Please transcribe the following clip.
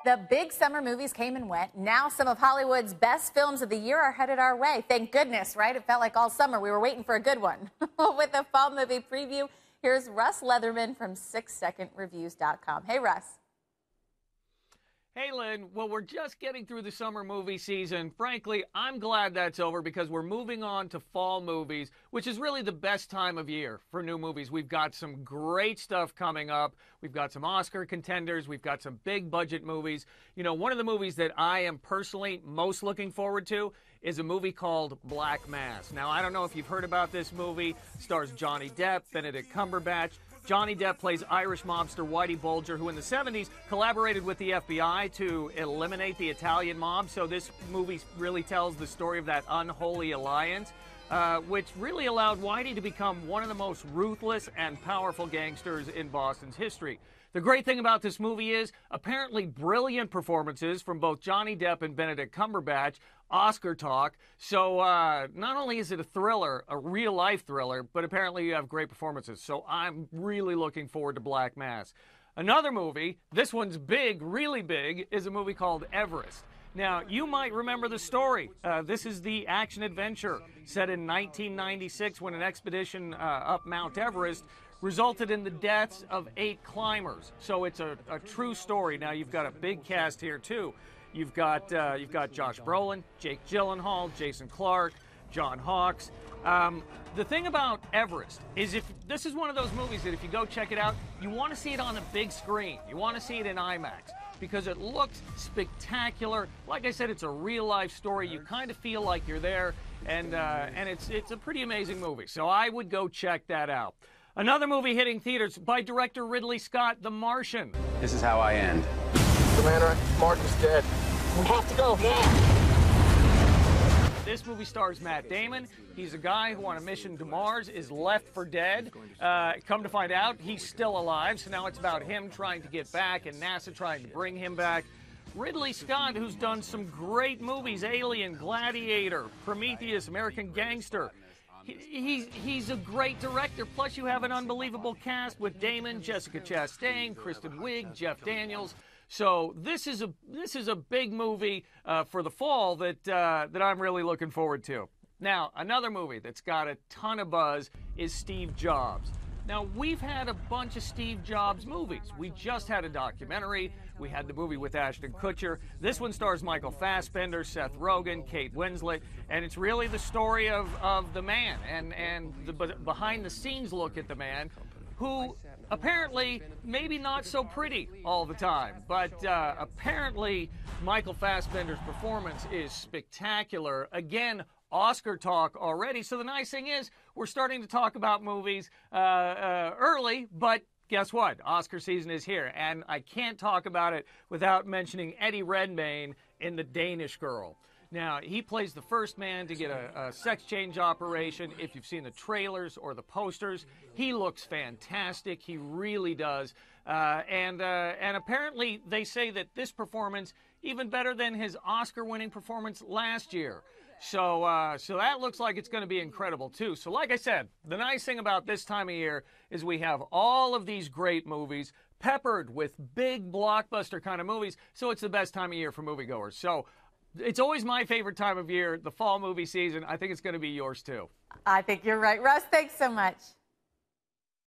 The big summer movies came and went. Now some of Hollywood's best films of the year are headed our way. Thank goodness, right? It felt like all summer we were waiting for a good one. With a fall movie preview, here's Russ Leatherman from 6secondreviews.com. Hey, Russ. Hey, Lynn. Well, we're just getting through the summer movie season. Frankly, I'm glad that's over because we're moving on to fall movies, which is really the best time of year for new movies. We've got some great stuff coming up. We've got some Oscar contenders. We've got some big budget movies. You know, one of the movies that I am personally most looking forward to is a movie called Black Mass. Now, I don't know if you've heard about this movie. It stars Johnny Depp, Benedict Cumberbatch. Johnny Depp plays Irish mobster Whitey Bulger, who in the 70s collaborated with the FBI to eliminate the Italian mob. So this movie really tells the story of that unholy alliance, which really allowed Whitey to become one of the most ruthless and powerful gangsters in Boston's history. The great thing about this movie is apparently brilliant performances from both Johnny Depp and Benedict Cumberbatch, Oscar talk. So not only is it a thriller, a real-life thriller, but apparently you have great performances. So I'm really looking forward to Black Mass. Another movie, this one's big, really big, is a movie called Everest. Now, you might remember the story. This is the action-adventure set in 1996 when an expedition up Mount Everest resulted in the deaths of 8 climbers. So it's a true story. Now, you've got a big cast here, too. You've got Josh Brolin, Jake Gyllenhaal, Jason Clarke, John Hawkes. The thing about Everest is this is one of those movies that if you go check it out, you want to see it on a big screen. You want to see it in IMAX because it looks spectacular. Like I said, it's a real-life story. You kind of feel like you're there, and it's a pretty amazing movie. So I would go check that out. Another movie hitting theaters by director Ridley Scott, The Martian. This is how I end. Commander, Martin's dead. We have to go now. This movie stars Matt Damon. He's a guy who on a mission to Mars is left for dead. Come to find out, he's still alive, so now it's about him trying to get back and NASA trying to bring him back. Ridley Scott, who's done some great movies, Alien, Gladiator, Prometheus, American Gangster. He's a great director. Plus, you have an unbelievable cast with Damon, Jessica Chastain, Kristen Wiig, Jeff Daniels. So this is a big movie for the fall that I'm really looking forward to. Now, another movie that's got a ton of buzz is Steve Jobs. Now, we've had a bunch of Steve Jobs movies. We just had a documentary. We had the movie with Ashton Kutcher. This one stars Michael Fassbender, Seth Rogen, Kate Winslet, and it's really the story of the man and the behind-the-scenes look at the man who apparently maybe not so pretty all the time, but apparently Michael Fassbender's performance is spectacular. Again, Oscar talk already. So the nice thing is we're starting to talk about movies early, but guess what? Oscar season is here, and I can't talk about it without mentioning Eddie Redmayne in The Danish Girl. Now, he plays the first man to get a sex change operation. If you've seen the trailers or the posters, he looks fantastic. He really does. And apparently they say that this performance even better than his Oscar-winning performance last year. So that looks like it's going to be incredible, too. So like I said, the nice thing about this time of year is we have all of these great movies peppered with big blockbuster kind of movies. So it's the best time of year for moviegoers. So it's always my favorite time of year, the fall movie season. I think it's going to be yours, too. I think you're right. Russ, thanks so much.